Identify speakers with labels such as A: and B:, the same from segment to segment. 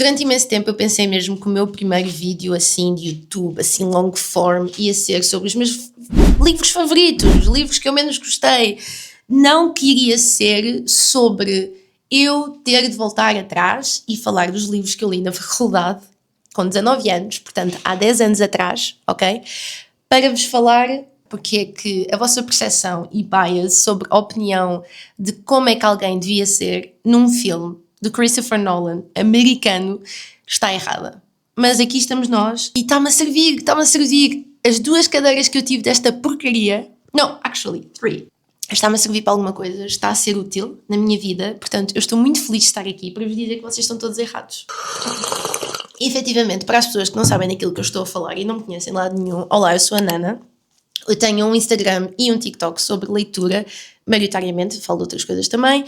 A: Durante imenso tempo eu pensei mesmo que o meu primeiro vídeo assim de YouTube, assim long form, ia ser sobre os meus livros favoritos, os livros que eu menos gostei. Não queria ser sobre eu ter de voltar atrás e falar dos livros que eu li na faculdade com 19 anos, portanto há 10 anos atrás, ok? Para vos falar porque é que a vossa percepção e bias sobre a opinião de como é que alguém devia ser num filme de Christopher Nolan, americano, está errada. Mas aqui estamos nós e está-me a servir. As 2 cadeiras que eu tive desta porcaria, não, actually, 3, está-me a servir para alguma coisa, está a ser útil na minha vida, portanto eu estou muito feliz de estar aqui para vos dizer que vocês estão todos errados. E, efetivamente, para as pessoas que não sabem daquilo que eu estou a falar e não me conhecem de lado nenhum, olá, eu sou a Nana. Eu tenho um Instagram e um TikTok sobre leitura, maioritariamente, falo de outras coisas também.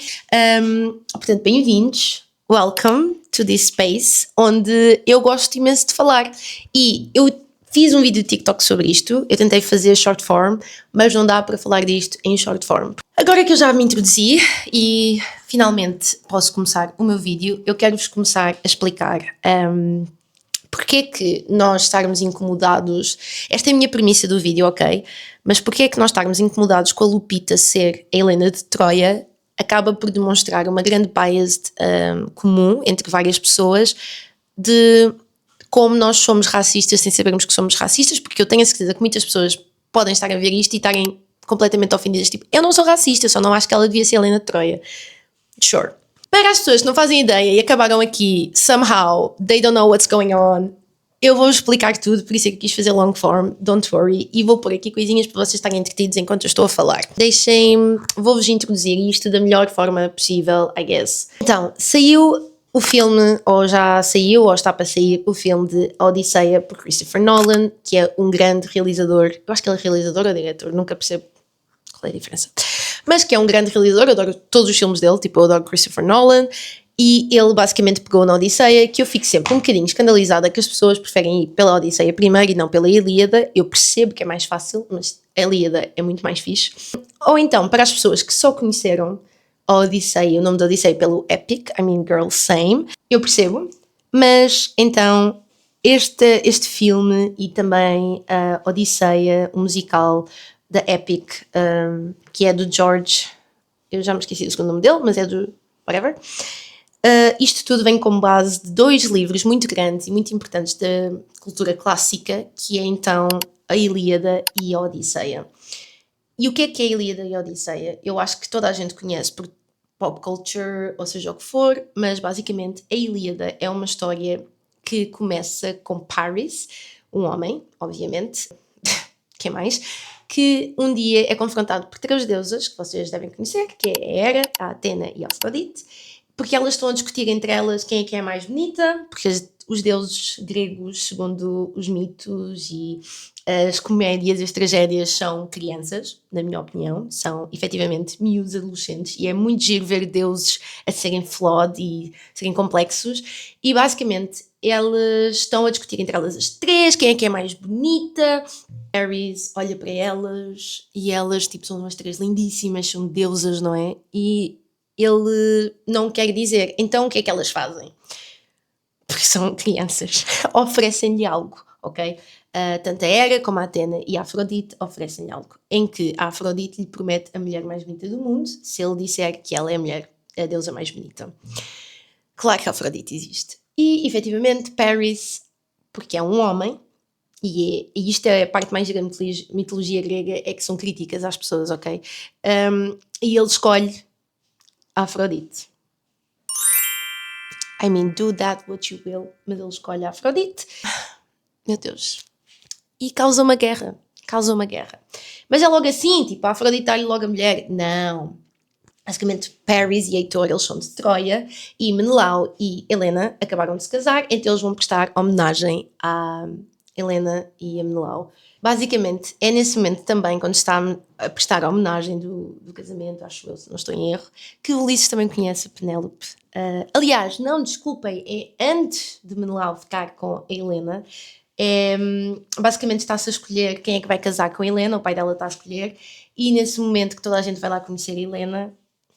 A: Portanto, bem-vindos, welcome to this space, onde eu gosto imenso de falar. E eu fiz um vídeo de TikTok sobre isto, eu tentei fazer short form, mas não dá para falar disto em short form. Agora que eu já me introduzi e finalmente posso começar o meu vídeo, eu quero-vos começar a explicar porque é que nós estarmos incomodados, esta é a minha premissa do vídeo, ok? Mas porque é que nós estarmos incomodados com a Lupita ser a Helena de Troia acaba por demonstrar uma grande bias comum entre várias pessoas de como nós somos racistas sem sabermos que somos racistas, porque eu tenho a certeza que muitas pessoas podem estar a ver isto e estarem completamente ofendidas, tipo, eu não sou racista, só não acho que ela devia ser a Helena de Troia. Sure. Para as pessoas que não fazem ideia e acabaram aqui, somehow, they don't know what's going on, eu vou explicar tudo, por isso é que quis fazer long form, don't worry, e vou pôr aqui coisinhas para vocês estarem entretidos enquanto eu estou a falar. Vou-vos introduzir isto da melhor forma possível, I guess. Então, saiu o filme, ou já saiu, ou está para sair, o filme de Odisseia por Christopher Nolan, que é um grande realizador, eu acho que ele é realizador ou diretor, nunca percebo qual é a diferença. Mas que é um grande realizador, eu adoro todos os filmes dele, tipo eu adoro Christopher Nolan, e ele basicamente pegou na Odisseia, que eu fico sempre um bocadinho escandalizada que as pessoas preferem ir pela Odisseia primeiro e não pela Ilíada. Eu percebo que é mais fácil, mas a Ilíada é muito mais fixe. Ou então, para as pessoas que só conheceram a Odisseia, o nome da Odisseia pelo Epic, I mean girl, same, eu percebo, mas então este filme e também a Odisseia, o musical da Epic, que é do George, eu já me esqueci do segundo nome dele, mas é do whatever. Isto tudo vem como base de 2 livros muito grandes e muito importantes da cultura clássica, que é então a Ilíada e a Odisseia. E o que é a Ilíada e a Odisseia? Eu acho que toda a gente conhece por pop culture, ou seja o que for, mas basicamente a Ilíada é uma história que começa com Paris, um homem, obviamente, que é mais, que um dia é confrontado por 3 deusas, que vocês devem conhecer, que é a Hera, a Atena e a Afrodite, porque elas estão a discutir entre elas quem é que é mais bonita, porque os deuses gregos, segundo os mitos e as comédias e as tragédias, são crianças, na minha opinião, são efetivamente miúdos adolescentes, e é muito giro ver deuses a serem flawed e serem complexos, e basicamente elas estão a discutir entre elas as 3, quem é que é mais bonita. Paris olha para elas e elas tipo são umas 3 lindíssimas, são deusas, não é? E ele não quer dizer, então o que é que elas fazem? Porque são crianças, oferecem-lhe algo, ok? Tanto a Hera como a Atena e a Afrodite oferecem-lhe algo, em que a Afrodite lhe promete a mulher mais bonita do mundo, se ele disser que ela é a deusa mais bonita. Claro que a Afrodite existe. E, efetivamente, Paris, porque é um homem, e isto é a parte mais gira da mitologia grega, é que são críticas às pessoas, ok? E ele escolhe a Afrodite. I mean, do that what you will, mas ele escolhe a Afrodite. Meu Deus. E causa uma guerra. Mas é logo assim, tipo, a Afrodite dá-lhe logo a mulher. Não. Basicamente, Paris e Heitor, eles são de Troia, e Menelau e Helena acabaram de se casar, então eles vão prestar homenagem a Helena e a Menelau. Basicamente, é nesse momento também, quando está a prestar a homenagem do casamento, acho eu, se não estou em erro, que Ulisses também conhece a Penélope. Aliás, não, desculpem, é antes de Menelau ficar com a Helena. Basicamente está-se a escolher quem é que vai casar com a Helena, o pai dela está a escolher, e nesse momento que toda a gente vai lá conhecer a Helena,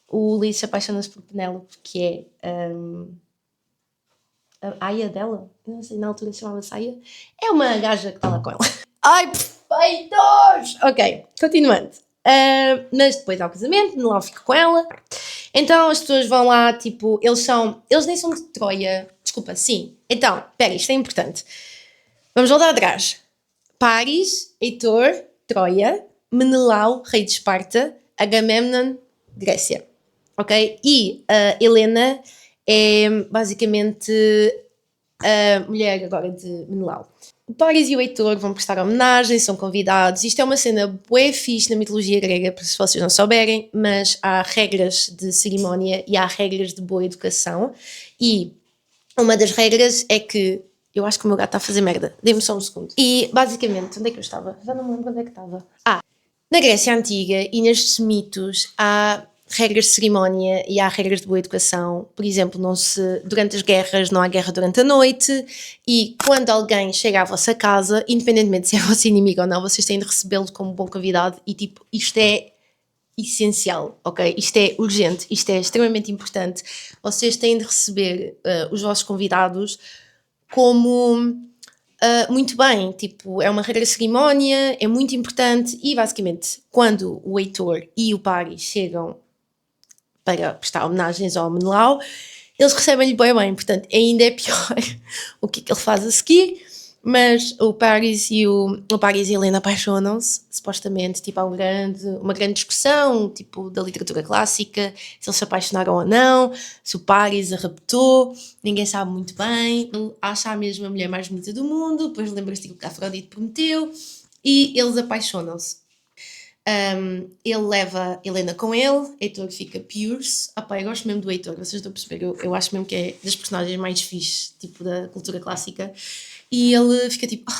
A: o Ulisses apaixona-se por Penélope, que é a aia dela, não sei, na altura chamava-se aia, é uma gaja que está lá com ela. Ai, perfeitos! Ok, continuando. Mas depois há o casamento, Menelau fica com ela. Então as pessoas vão lá, tipo, eles nem são de Troia. Desculpa, sim. Então, pera, isto é importante. Vamos voltar atrás. Paris, Heitor, Troia, Menelau, rei de Esparta, Agamemnon, Grécia. Ok? E a Helena é basicamente a mulher agora de Menelau. O Paris e o Heitor vão prestar homenagem, são convidados. Isto é uma cena bué fixe na mitologia grega, se vocês não souberem, mas há regras de cerimónia e há regras de boa educação. E uma das regras é que... Eu acho que o meu gato está a fazer merda. Dê-me só um segundo. E, basicamente, onde é que eu estava? Já não me lembro onde é que estava. Na Grécia Antiga e nestes mitos há regras de cerimónia e há regras de boa educação. Por exemplo, durante as guerras não há guerra durante a noite e quando alguém chega à vossa casa, independentemente se é vosso inimigo ou não, vocês têm de recebê-lo como bom convidado e tipo, isto é essencial, ok? Isto é urgente, isto é extremamente importante. Vocês têm de receber os vossos convidados como... muito bem, tipo, é uma regra de cerimónia, é muito importante e basicamente quando o Heitor e o Paris chegam para prestar homenagens ao Menelau, eles recebem-lhe bem, portanto ainda é pior o que ele faz a seguir, mas o Paris e a Helena apaixonam-se, supostamente, tipo, há uma grande discussão, tipo, da literatura clássica, se eles se apaixonaram ou não, se o Paris a raptou, ninguém sabe muito bem, ele acha a mesma mulher mais bonita do mundo, depois lembra-se que a Afrodite prometeu, e eles apaixonam-se. Ele leva Helena com ele, Heitor fica Pierce. Eu gosto mesmo do Heitor, vocês estão a perceber, eu acho mesmo que é das personagens mais fixe, tipo, da cultura clássica. E ele fica tipo,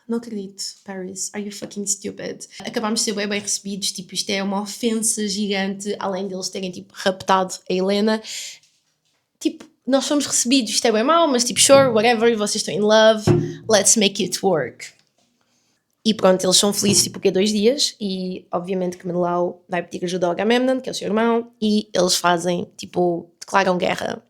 A: não acredito, Paris, are you fucking stupid? Acabámos de ser bem recebidos, tipo, isto é uma ofensa gigante, além deles terem, tipo, raptado a Helena. Tipo, nós fomos recebidos, isto é bem mau, mas tipo, sure, whatever, vocês estão in love, let's make it work. E pronto, eles são felizes tipo que 2 dias e obviamente que Menelau vai pedir ajuda ao Agamemnon, que é o seu irmão, e eles fazem, tipo, declaram guerra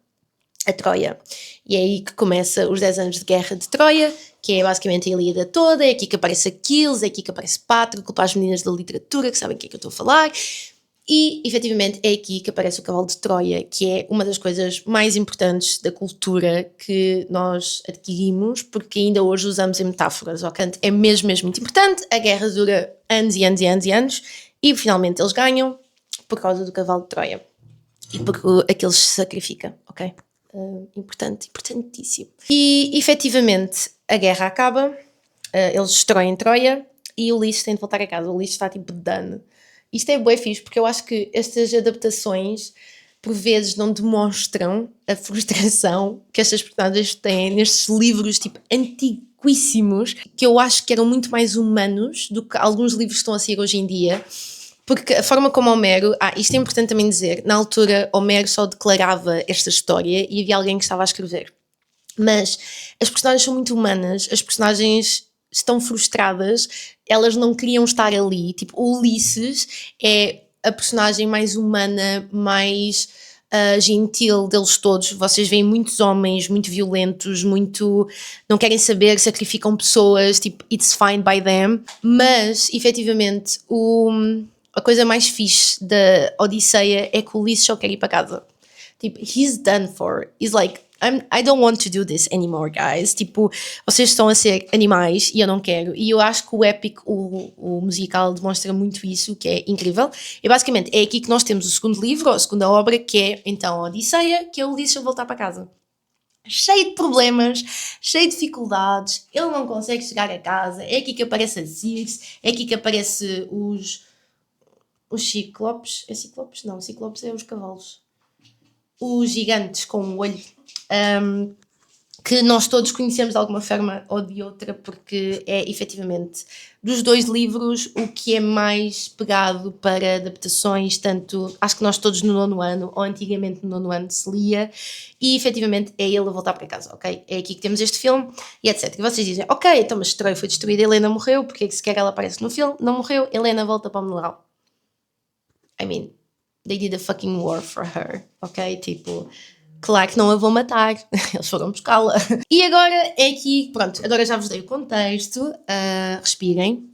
A: a Troia. E é aí que começa os 10 anos de guerra de Troia, que é basicamente a Ilíada toda, é aqui que aparece Aquiles, é aqui que aparece Patroclo, para as meninas da literatura que sabem o que é que eu estou a falar. E, efetivamente, é aqui que aparece o cavalo de Troia, que é uma das coisas mais importantes da cultura que nós adquirimos, porque ainda hoje usamos em metáforas, ok? É mesmo muito importante. A guerra dura anos e anos e anos e anos, e finalmente eles ganham por causa do cavalo de Troia. E porque aqueles se sacrifica, ok? Importantíssimo. E, efetivamente, a guerra acaba, eles destroem Troia, e o Ulisses tem de voltar a casa. O Ulisses está tipo done. Isto é bué fixe, porque eu acho que estas adaptações por vezes não demonstram a frustração que estas personagens têm nestes livros tipo antiquíssimos, que eu acho que eram muito mais humanos do que alguns livros que estão a sair hoje em dia, porque a forma como Homero, isto é importante também dizer, na altura Homero só declarava esta história e havia alguém que estava a escrever, mas as personagens são muito humanas, as personagens estão frustradas, elas não queriam estar ali. Tipo, o Ulisses é a personagem mais humana, mais gentil deles todos. Vocês veem muitos homens muito violentos, muito não querem saber, sacrificam pessoas, tipo, it's fine by them. Mas, efetivamente, a coisa mais fixe da Odisseia é que o Ulisses só quer ir para casa. Tipo, he's done for. He's like, I don't want to do this anymore, guys. Tipo, vocês estão a ser animais e eu não quero. E eu acho que o épico, o musical, demonstra muito isso, que é incrível. E basicamente é aqui que nós temos o segundo livro, ou a segunda obra, que é então a Odisseia, que é o Ulisses a voltar para casa. Cheio de problemas, cheio de dificuldades, ele não consegue chegar a casa. É aqui que aparece a Circe, é aqui que aparece os ciclopes. É ciclopes? Não, ciclopes é os cavalos. Os gigantes com o olho, que nós todos conhecemos de alguma forma ou de outra, porque é efetivamente dos 2 livros o que é mais pegado para adaptações, tanto acho que nós todos no 9º ano, ou antigamente no 9º ano se lia, e efetivamente é ele a voltar para casa, ok? É aqui que temos este filme, e etc. E vocês dizem, ok, então mas Troia foi destruída, Helena morreu, porque é que sequer ela aparece no filme? Não morreu, Helena volta para o Menelau. I mean, they did a fucking war for her, ok? Tipo, Claro que não a vou matar, eles foram buscá-la. E agora é aqui, pronto, agora já vos dei o contexto, respirem,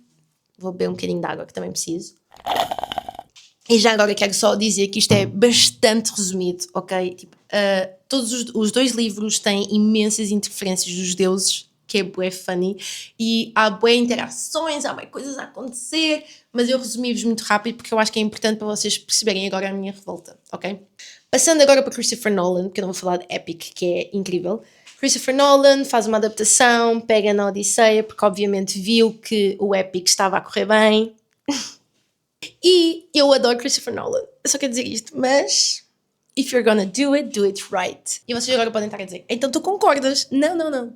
A: vou beber um bocadinho de água que também preciso. E já agora quero só dizer que isto é bastante resumido, ok? Tipo, todos os dois livros têm imensas interferências dos deuses, que é bué funny, e há bué interações, há bué coisas a acontecer, mas eu resumi-vos muito rápido porque eu acho que é importante para vocês perceberem agora a minha revolta, ok? Passando agora para Christopher Nolan, porque eu não vou falar de Epic, que é incrível. Christopher Nolan faz uma adaptação, pega na Odisseia, porque obviamente viu que o Epic estava a correr bem. E eu adoro Christopher Nolan. Eu só quero dizer isto, mas if you're gonna do it right. E vocês agora podem estar a dizer, então tu concordas? Não, não, não.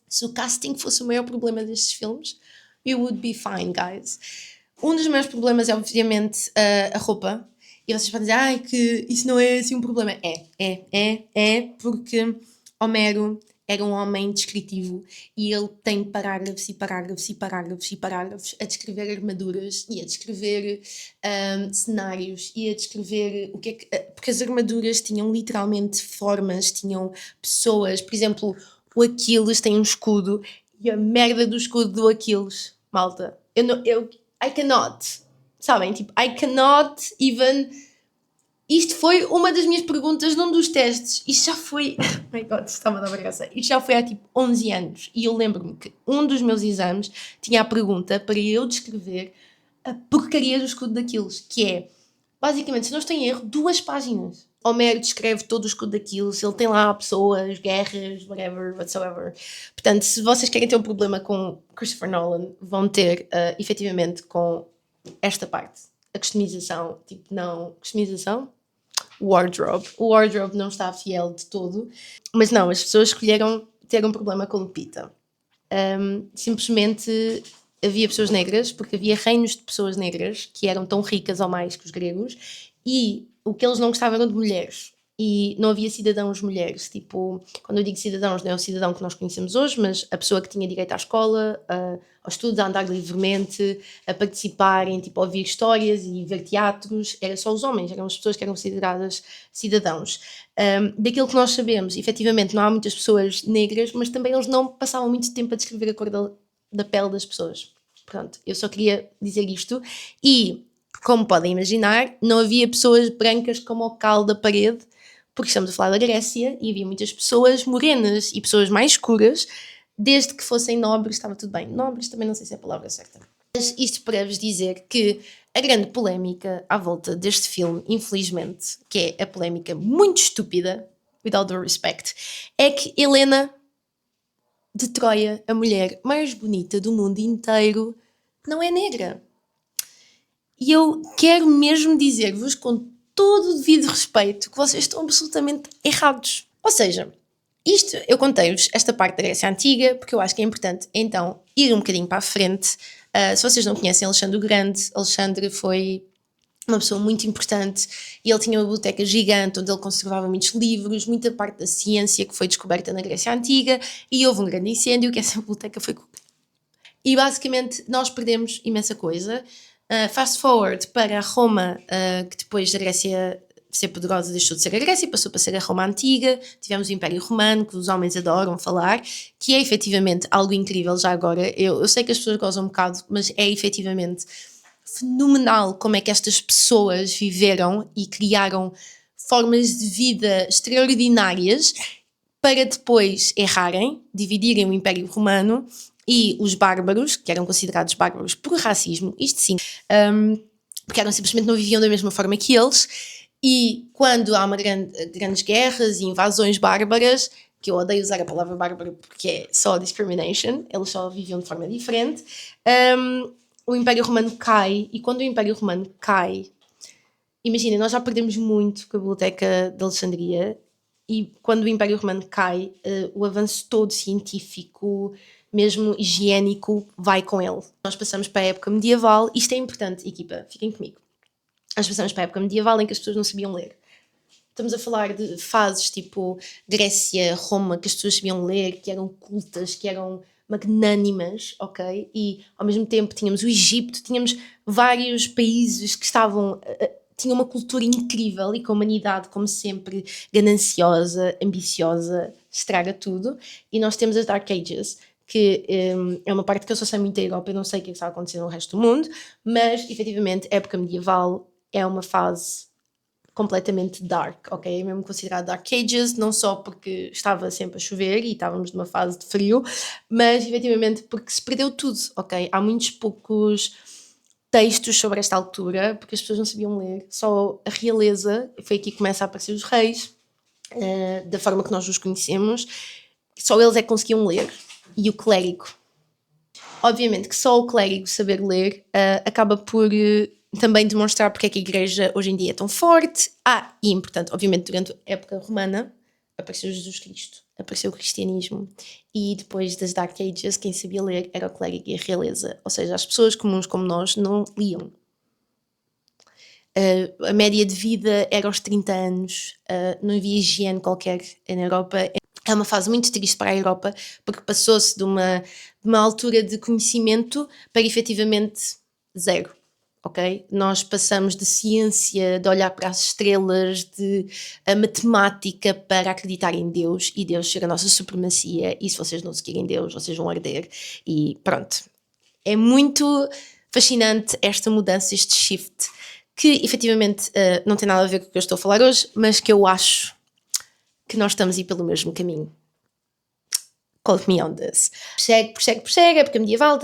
A: Se o casting fosse o maior problema destes filmes, you would be fine, guys. Um dos maiores problemas é, obviamente, a roupa. E vocês podem dizer, ai, que isso não é assim um problema. É, porque Homero era um homem descritivo e ele tem parágrafos e parágrafos e parágrafos e parágrafos a descrever armaduras e a descrever cenários e a descrever o que é que... Porque as armaduras tinham literalmente formas, tinham pessoas. Por exemplo, o Aquiles tem um escudo e a merda do escudo do Aquiles, malta. I cannot, sabem? Tipo, I cannot even... Isto foi uma das minhas perguntas num dos testes. Isto já foi... Oh my God, está-me a dar graça. Isto já foi há tipo 11 anos. E eu lembro-me que um dos meus exames tinha a pergunta para eu descrever a porcaria do escudo daqueles, que é, basicamente, se não estou em erro, 2 páginas. Homero descreve todo o escudo daqueles, ele tem lá pessoas, guerras, whatever, whatsoever. Portanto, se vocês querem ter um problema com Christopher Nolan, vão ter, efetivamente, com esta parte. A customização, tipo, não... Customização? Wardrobe. O wardrobe não está fiel de todo. Mas não, as pessoas escolheram ter um problema com Lupita. Simplesmente havia pessoas negras, porque havia reinos de pessoas negras que eram tão ricas ou mais que os gregos, e o que eles não gostavam eram de mulheres. E não havia cidadãos mulheres. Tipo, quando eu digo cidadãos, não é o cidadão que nós conhecemos hoje, mas a pessoa que tinha direito à escola, aos estudos, a andar livremente, a participarem, tipo, a ouvir histórias e ver teatros. Era só os homens, eram as pessoas que eram consideradas cidadãos. Daquilo que nós sabemos, efetivamente, não há muitas pessoas negras, mas também eles não passavam muito tempo a descrever a cor da pele das pessoas. Portanto, eu só queria dizer isto. E, como podem imaginar, não havia pessoas brancas como o cal da parede, porque estamos a falar da Grécia e havia muitas pessoas morenas e pessoas mais escuras, desde que fossem nobres, estava tudo bem. Nobres também não sei se é a palavra certa. Mas isto para vos dizer que a grande polémica à volta deste filme, infelizmente, que é a polémica muito estúpida, with all due respect, é que Helena de Troia, a mulher mais bonita do mundo inteiro, não é negra. E eu quero mesmo dizer-vos com todo o devido respeito que vocês estão absolutamente errados. Ou seja, isto eu contei-vos esta parte da Grécia Antiga porque eu acho que é importante então ir um bocadinho para a frente. Se vocês não conhecem Alexandre o Grande, Alexandre foi uma pessoa muito importante e ele tinha uma biblioteca gigante onde ele conservava muitos livros, muita parte da ciência que foi descoberta na Grécia Antiga, e houve um grande incêndio que essa biblioteca foi... E basicamente nós perdemos imensa coisa. Fast forward para a Roma, que depois da Grécia ser poderosa deixou de ser a Grécia e passou para ser a Roma Antiga. Tivemos o Império Romano, que os homens adoram falar, que é efetivamente algo incrível já agora. Eu sei que as pessoas gozam um bocado, mas é efetivamente fenomenal como é que estas pessoas viveram e criaram formas de vida extraordinárias para depois errarem, dividirem o Império Romano e os bárbaros, que eram considerados bárbaros por racismo, isto sim, porque eram simplesmente não viviam da mesma forma que eles, e quando há grandes guerras e invasões bárbaras, que eu odeio usar a palavra bárbaro porque é só discrimination, eles só viviam de forma diferente, o Império Romano cai, e quando o Império Romano cai, imaginem, nós já perdemos muito com a Biblioteca de Alexandria, e quando o Império Romano cai, o avanço todo científico, mesmo higiênico, vai com ele. Nós passamos para a época medieval, isto é importante, equipa, fiquem comigo. Nós passamos para a época medieval em que as pessoas não sabiam ler. Estamos a falar de fases tipo Grécia, Roma, que as pessoas sabiam ler, que eram cultas, que eram magnânimas, ok? E ao mesmo tempo tínhamos o Egito, tínhamos vários países que estavam tinha uma cultura incrível e com a humanidade, como sempre, gananciosa, ambiciosa, estraga tudo. E nós temos as Dark Ages, que é uma parte que eu só sei muito da Europa, eu não sei o que é que está a acontecer no resto do mundo, mas, efetivamente, a época medieval é uma fase completamente dark, ok? É mesmo considerado Dark Ages, não só porque estava sempre a chover e estávamos numa fase de frio, mas efetivamente porque se perdeu tudo, ok? Há muitos poucos textos sobre esta altura, porque as pessoas não sabiam ler, só a realeza, foi aqui que começa a aparecer os reis, da forma que nós os conhecemos, só eles é que conseguiam ler, e o clérigo. Obviamente que só o clérigo saber ler acaba por também demonstrar porque é que a igreja hoje em dia é tão forte. E importante, obviamente durante a época romana apareceu Jesus Cristo, apareceu o cristianismo, e depois das Dark Ages quem sabia ler era o clérigo e a realeza, ou seja, as pessoas comuns como nós não liam. A média de vida era aos 30 anos, não havia higiene qualquer na Europa. É uma fase muito triste para a Europa, porque passou-se de uma altura de conhecimento para efetivamente zero, ok? Nós passamos de ciência, de olhar para as estrelas, de a matemática para acreditar em Deus, e Deus ser a nossa supremacia, e se vocês não seguirem Deus, vocês vão arder, e pronto. É muito fascinante esta mudança, este shift, que efetivamente não tem nada a ver com o que eu estou a falar hoje, mas que eu acho que nós estamos a ir pelo mesmo caminho. Call me on this. Prossegue, época medieval,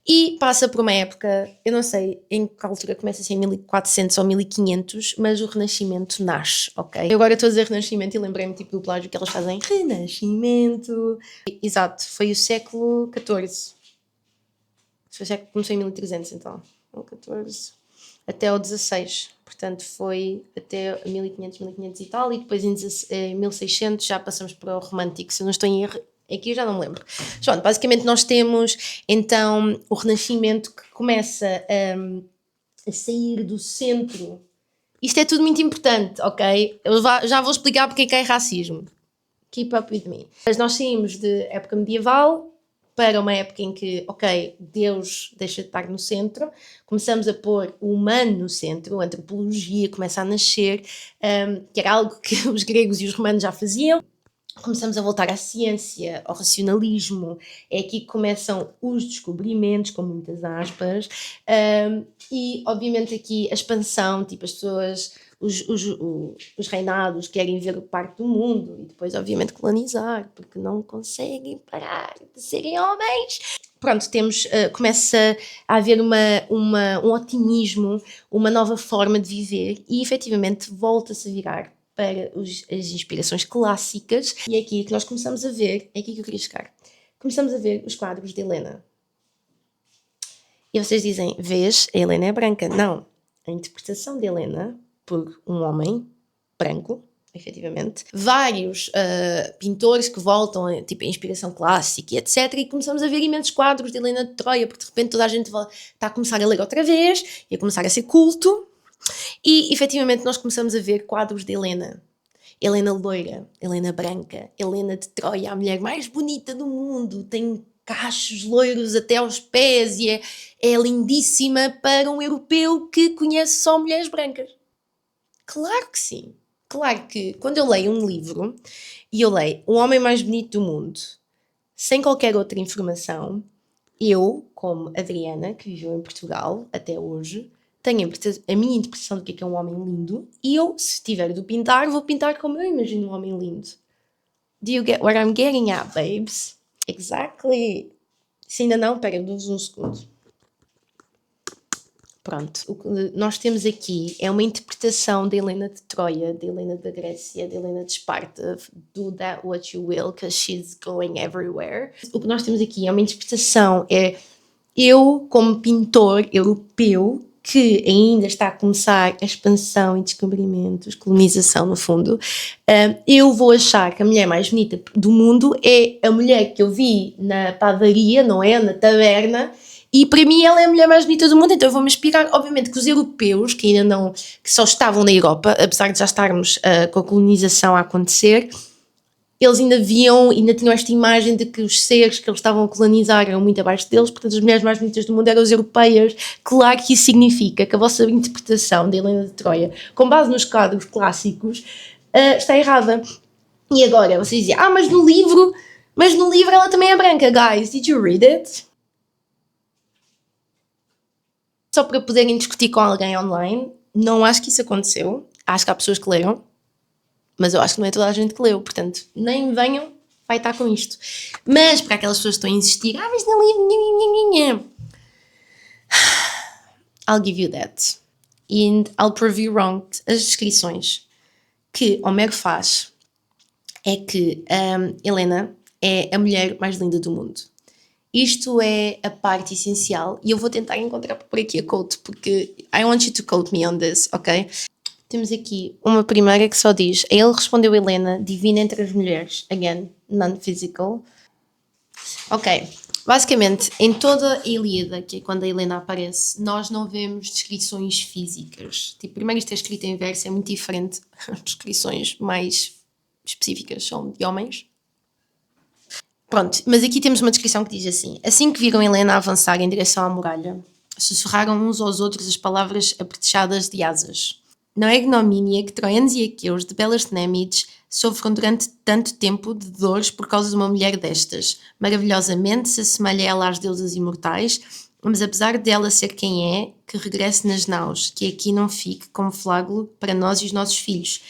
A: e passa por uma época, eu não sei em que altura começa a ser em 1400 ou 1500, mas o Renascimento nasce, ok? Eu agora estou a dizer Renascimento e lembrei-me tipo do plágio que elas fazem, Renascimento. Exato, foi o século XIV. Foi o século, começou em 1300 então, o XIV até o 16, portanto foi até 1500 e tal, e depois em 1600 já passamos para o romântico, se eu não estou em erro, aqui eu já não me lembro. João, basicamente nós temos então o Renascimento que começa a sair do centro. Isto é tudo muito importante, ok? Eu já vou explicar porque é que é racismo. Keep up with me. Mas nós saímos de época medieval para uma época em que, ok, Deus deixa de estar no centro, começamos a pôr o humano no centro, a antropologia começa a nascer, que era algo que os gregos e os romanos já faziam. Começamos a voltar à ciência, ao racionalismo, é aqui que começam os descobrimentos, com muitas aspas, e obviamente aqui a expansão, tipo as pessoas, os reinados querem ver parte do mundo e depois obviamente colonizar, porque não conseguem parar de serem homens. Pronto, começa a haver um otimismo, uma nova forma de viver e efetivamente volta-se a virar para as inspirações clássicas, e é aqui que nós começamos a ver, é aqui que eu queria chegar, começamos a ver os quadros de Helena. E vocês dizem, vês, a Helena é branca. Não, a interpretação de Helena por um homem branco, efetivamente, vários pintores que voltam tipo, a inspiração clássica e etc, e começamos a ver imensos quadros de Helena de Troia, porque de repente toda a gente está a começar a ler outra vez, e a começar a ser culto, e efetivamente nós começamos a ver quadros de Helena. Helena loira, Helena branca, Helena de Troia, a mulher mais bonita do mundo, tem cachos loiros até aos pés e é lindíssima para um europeu que conhece só mulheres brancas. Claro que sim. Claro que quando eu leio um livro e eu leio O Homem Mais Bonito do Mundo, sem qualquer outra informação, eu, como Adriana, que viveu em Portugal até hoje, tenho a minha interpretação do que é um homem lindo, e eu, se tiver de pintar, vou pintar como eu imagino um homem lindo. Do you get what I'm getting at, babes? Exactly. Se ainda não, pera, dou-vos um segundo. Pronto, o que nós temos aqui é uma interpretação da Helena de Troia, da Helena da Grécia, da Helena de Esparta, do That What You Will, because she's going everywhere. O que nós temos aqui é uma interpretação, eu, como pintor europeu, que ainda está a começar a expansão e descobrimentos, colonização no fundo, eu vou achar que a mulher mais bonita do mundo é a mulher que eu vi na padaria, não é? Na taberna, e para mim ela é a mulher mais bonita do mundo, então eu vou-me inspirar. Obviamente que os europeus, que ainda não, que só estavam na Europa, apesar de já estarmos com a colonização a acontecer, eles ainda viam, ainda tinham esta imagem de que os seres que eles estavam a colonizar eram muito abaixo deles, portanto as mulheres mais bonitas do mundo eram as europeias. Claro que isso significa que a vossa interpretação da Helena de Troia, com base nos quadros clássicos, está errada. E agora, vocês dizem, mas no livro ela também é branca, guys, did you read it? Só para poderem discutir com alguém online, não acho que isso aconteceu, acho que há pessoas que leram, mas eu acho que não é toda a gente que leu, portanto, nem venham, vai estar com isto. Mas para aquelas pessoas que estão a insistir, mas não li, I'll give you that. And I'll prove you wrong. As descrições que Homero faz é que Helena é a mulher mais linda do mundo. Isto é a parte essencial e eu vou tentar encontrar por aqui a quote, porque I want you to quote me on this, ok? Temos aqui uma primeira que só diz: a ele respondeu Helena, divina entre as mulheres, again, non-physical. Ok, basicamente, em toda a Ilíada, que é quando a Helena aparece, nós não vemos descrições físicas. Tipo, primeiro isto é escrito em verso, é muito diferente. As descrições mais específicas são de homens. Pronto, mas aqui temos uma descrição que diz assim: assim que viram Helena avançar em direção à muralha, sussurraram uns aos outros as palavras apetechadas de asas. Não é ignomínia que troianos e aqueus de belas Témides sofram durante tanto tempo de dores por causa de uma mulher destas. Maravilhosamente se assemelha ela às deusas imortais, mas apesar dela ser quem é, que regresse nas naus, que aqui não fique como flágulo para nós e os nossos filhos.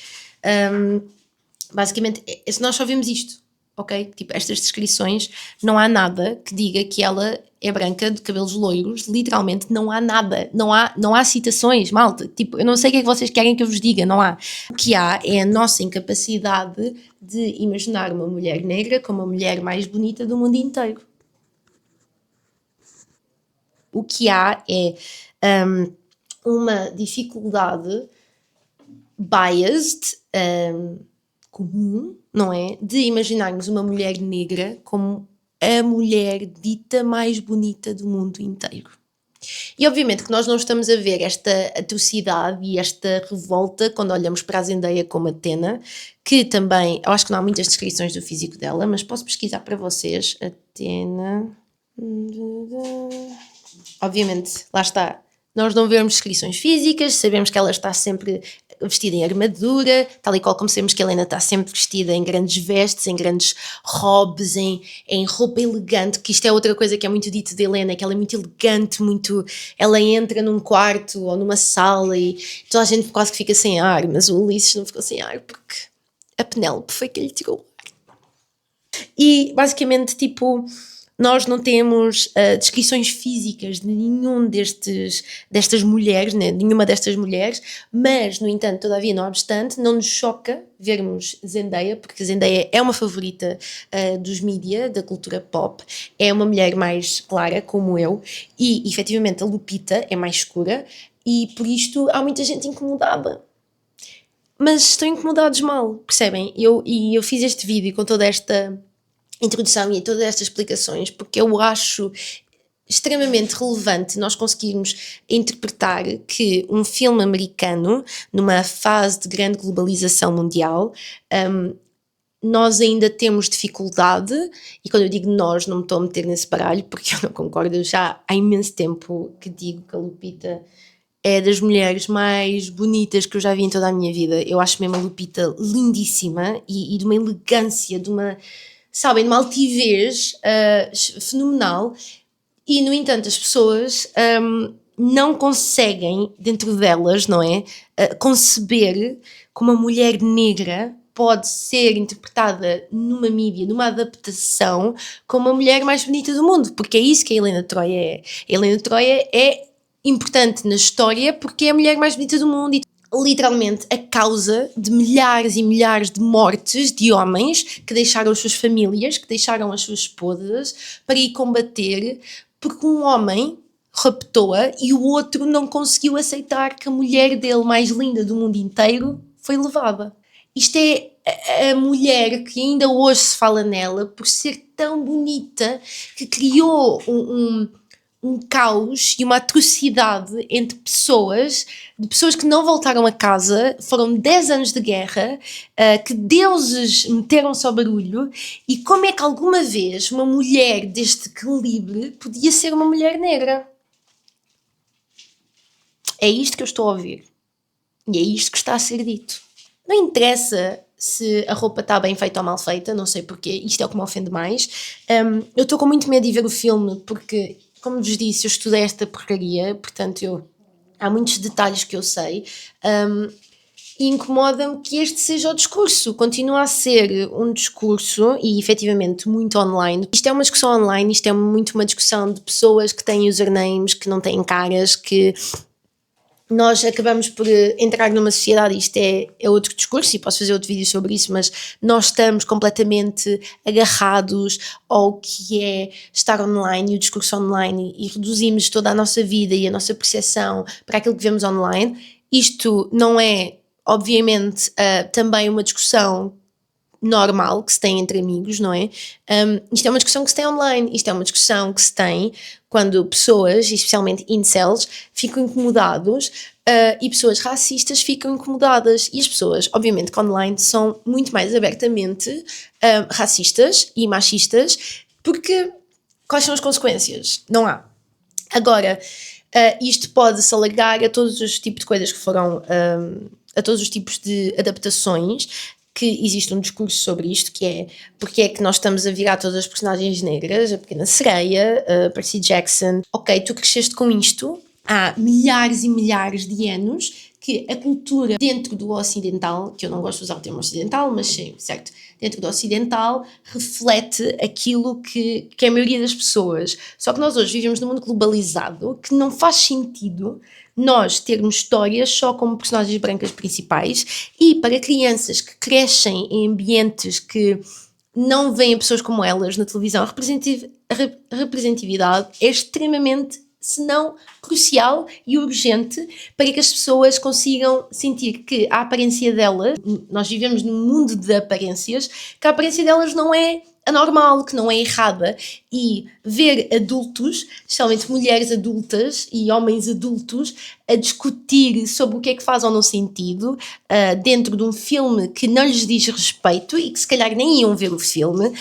A: Basicamente, nós só vimos isto, ok? Tipo, estas descrições, não há nada que diga que ela é branca, de cabelos loiros, literalmente não há nada, não há citações, malta, tipo, eu não sei o que é que vocês querem que eu vos diga, não há. O que há é a nossa incapacidade de imaginar uma mulher negra como a mulher mais bonita do mundo inteiro. O que há é uma dificuldade biased, comum, não é? De imaginarmos uma mulher negra como a mulher dita mais bonita do mundo inteiro. E obviamente que nós não estamos a ver esta atrocidade e esta revolta quando olhamos para a Zendaya como Athena, que também, eu acho que não há muitas descrições do físico dela, mas posso pesquisar para vocês. Athena. Obviamente, lá está. Nós não vemos descrições físicas, sabemos que ela está sempre vestida em armadura, tal e qual como sabemos que a Helena está sempre vestida em grandes vestes, em grandes robes, em roupa elegante, que isto é outra coisa que é muito dito de Helena, que ela é muito elegante, ela entra num quarto ou numa sala e toda a gente quase que fica sem ar, mas o Ulisses não ficou sem ar porque a Penélope foi que lhe tirou o ar. E basicamente, tipo, nós não temos descrições físicas de destas mulheres, né? Nenhuma destas mulheres, mas, no entanto, todavia, não obstante, não nos choca vermos Zendaya, porque Zendaya é uma favorita dos mídia, da cultura pop, é uma mulher mais clara, como eu, e, efetivamente, a Lupita é mais escura, e por isto há muita gente incomodada. Mas estão incomodados mal, percebem? Eu fiz este vídeo com toda esta introdução e todas estas explicações porque eu acho extremamente relevante nós conseguirmos interpretar que um filme americano, numa fase de grande globalização mundial, nós ainda temos dificuldade, e quando eu digo nós, não me estou a meter nesse baralho porque eu não concordo, eu já há imenso tempo que digo que a Lupita é das mulheres mais bonitas que eu já vi em toda a minha vida. Eu acho mesmo a Lupita lindíssima e de uma elegância, de uma altivez fenomenal, e no entanto as pessoas não conseguem dentro delas, não é, conceber como uma mulher negra pode ser interpretada numa mídia, numa adaptação, como a mulher mais bonita do mundo, porque é isso que a Helena de Troia é. A Helena de Troia é importante na história porque é a mulher mais bonita do mundo e literalmente a causa de milhares e milhares de mortes de homens que deixaram as suas famílias, que deixaram as suas esposas para ir combater porque um homem raptou-a e o outro não conseguiu aceitar que a mulher dele mais linda do mundo inteiro foi levada. Isto é a mulher que ainda hoje se fala nela por ser tão bonita, que criou um caos e uma atrocidade entre pessoas, de pessoas que não voltaram a casa, foram 10 anos de guerra, que deuses meteram-se ao barulho, e como é que alguma vez uma mulher deste calibre podia ser uma mulher negra? É isto que eu estou a ouvir. E é isto que está a ser dito. Não interessa se a roupa está bem feita ou mal feita, não sei porquê, isto é o que me ofende mais. Eu estou com muito medo de ver o filme, porque, como vos disse, eu estudei esta porcaria, portanto há muitos detalhes que eu sei, e incomoda-me que este seja o discurso, continua a ser um discurso, e efetivamente muito online. Isto é uma discussão online, isto é muito uma discussão de pessoas que têm usernames, que não têm caras, que nós acabamos por entrar numa sociedade, isto é outro discurso e posso fazer outro vídeo sobre isso, mas nós estamos completamente agarrados ao que é estar online e o discurso online, e reduzimos toda a nossa vida e a nossa percepção para aquilo que vemos online. Isto não é, obviamente, também uma discussão normal que se tem entre amigos, não é? Isto é uma discussão que se tem online, isto é uma discussão que se tem quando pessoas, especialmente incels, ficam incomodados, e pessoas racistas ficam incomodadas, e as pessoas, obviamente, que online são muito mais abertamente racistas e machistas, porque quais são as consequências? Não há. Agora, isto pode-se alargar a todos os tipos de coisas que foram, a todos os tipos de adaptações, que existe um discurso sobre isto, que é porque é que nós estamos a virar todas as personagens negras, a Pequena Sereia, a Percy Jackson. Ok, tu cresceste com isto há milhares e milhares de anos, que a cultura dentro do ocidental, que eu não gosto de usar o termo ocidental, mas sim, certo, dentro do ocidental, reflete aquilo que é a maioria das pessoas. Só que nós hoje vivemos num mundo globalizado que não faz sentido nós termos histórias só como personagens brancas principais, e para crianças que crescem em ambientes que não veem pessoas como elas na televisão, a representatividade é extremamente, se não crucial e urgente, para que as pessoas consigam sentir que a aparência delas, nós vivemos num mundo de aparências, que a aparência delas não é anormal, que não é errada, e ver adultos, especialmente mulheres adultas e homens adultos, a discutir sobre o que é que faz ou não sentido, dentro de um filme que não lhes diz respeito e que se calhar nem iam ver o filme,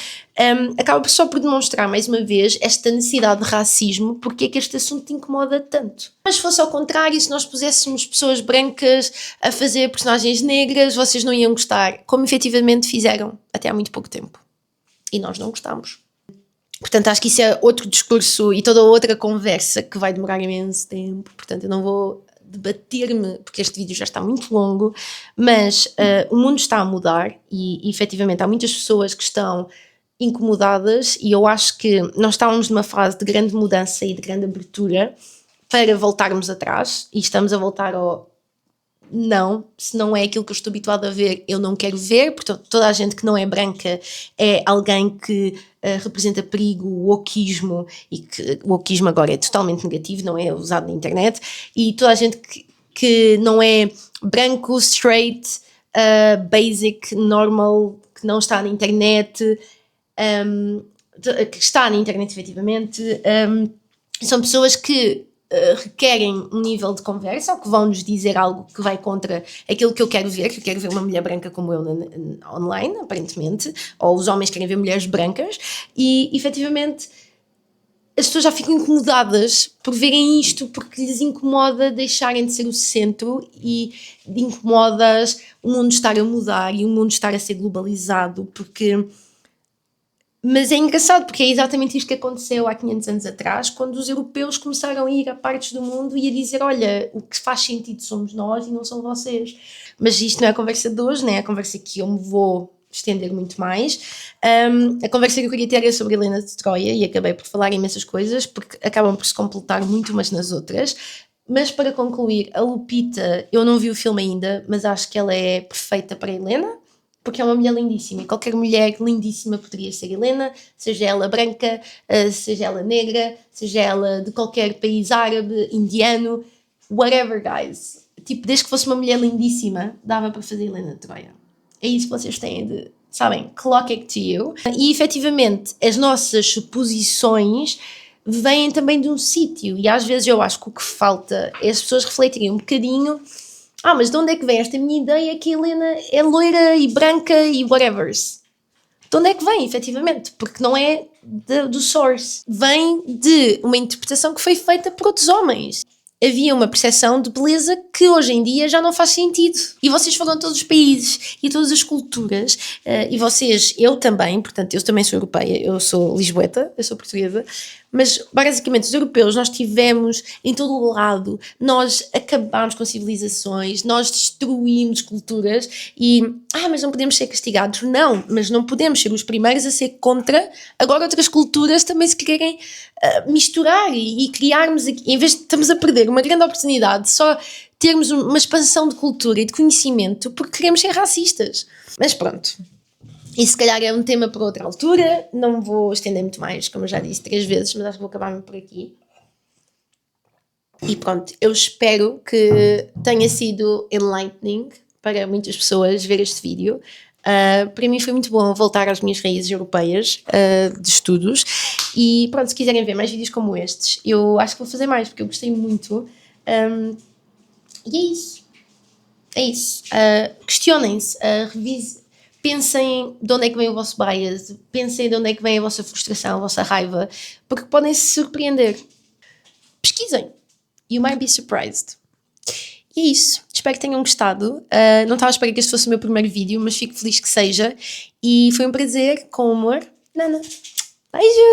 A: acaba só por demonstrar mais uma vez esta necessidade de racismo, porque é que este assunto te incomoda tanto. Mas se fosse ao contrário, se nós puséssemos pessoas brancas a fazer personagens negras, vocês não iam gostar, como efetivamente fizeram até há muito pouco tempo. E nós não gostamos. Portanto, acho que isso é outro discurso e toda outra conversa que vai demorar imenso tempo. Portanto, eu não vou debater-me, porque este vídeo já está muito longo, mas o mundo está a mudar e efetivamente há muitas pessoas que estão incomodadas, e eu acho que nós estávamos numa fase de grande mudança e de grande abertura para voltarmos atrás, e estamos a voltar ao não, se não é aquilo que eu estou habituada a ver, eu não quero ver. Portanto, toda a gente que não é branca é alguém que representa perigo, o wokeismo, e que o wokeismo agora é totalmente negativo, não é usado na internet, e toda a gente que não é branco, straight, basic, normal, que não está na internet, que está na internet efetivamente, são pessoas que requerem um nível de conversa, ou que vão nos dizer algo que vai contra aquilo que eu quero ver, que eu quero ver uma mulher branca como eu online, aparentemente, ou os homens querem ver mulheres brancas, e efetivamente as pessoas já ficam incomodadas por verem isto, porque lhes incomoda deixarem de ser o centro, e incomodas o mundo estar a mudar e o mundo estar a ser globalizado, porque... Mas é engraçado, porque é exatamente isto que aconteceu há 500 anos atrás, quando os europeus começaram a ir a partes do mundo e a dizer, olha, o que faz sentido somos nós e não são vocês. Mas isto não é a conversa de hoje, não é a conversa que eu me vou estender muito mais. A conversa que eu queria ter era sobre Helena de Troia, e acabei por falar imensas coisas, porque acabam por se completar muito umas nas outras. Mas para concluir, a Lupita, eu não vi o filme ainda, mas acho que ela é perfeita para a Helena, porque é uma mulher lindíssima, e qualquer mulher lindíssima poderia ser Helena, seja ela branca, seja ela negra, seja ela de qualquer país árabe, indiano, whatever, guys. Tipo, desde que fosse uma mulher lindíssima, dava para fazer Helena de Troia. É isso que vocês têm de, sabem, clock it to you. E efetivamente, as nossas suposições vêm também de um sítio, e às vezes eu acho que o que falta é as pessoas refletirem um bocadinho, mas de onde é que vem esta minha ideia que a Helena é loira e branca e whatever? De onde é que vem, efetivamente? Porque não é do source. Vem de uma interpretação que foi feita por outros homens. Havia uma percepção de beleza que hoje em dia já não faz sentido. E vocês falam a todos os países e a todas as culturas, e vocês, eu também, portanto, eu também sou europeia, eu sou lisboeta, eu sou portuguesa, mas basicamente os europeus, nós tivemos em todo o lado, nós acabámos com civilizações, nós destruímos culturas e, mas não podemos ser castigados. Não, mas não podemos ser os primeiros a ser contra agora outras culturas também se querem misturar e criarmos, em vez de estamos a perder uma grande oportunidade de só termos uma expansão de cultura e de conhecimento porque queremos ser racistas. Mas pronto. E se calhar é um tema para outra altura, não vou estender muito mais, como eu já disse 3 vezes, mas acho que vou acabar-me por aqui. E pronto, eu espero que tenha sido enlightening para muitas pessoas ver este vídeo. Para mim foi muito bom voltar às minhas raízes europeias de estudos. E pronto, se quiserem ver mais vídeos como estes, eu acho que vou fazer mais, porque eu gostei muito. E é isso. É isso. Questionem-se, revisem. Pensem de onde é que vem o vosso bias, pensem de onde é que vem a vossa frustração, a vossa raiva, porque podem se surpreender. Pesquisem. You might be surprised. E é isso. Espero que tenham gostado. Não estava a esperar que este fosse o meu primeiro vídeo, mas fico feliz que seja. E foi um prazer, com amor. Nana. Beijo!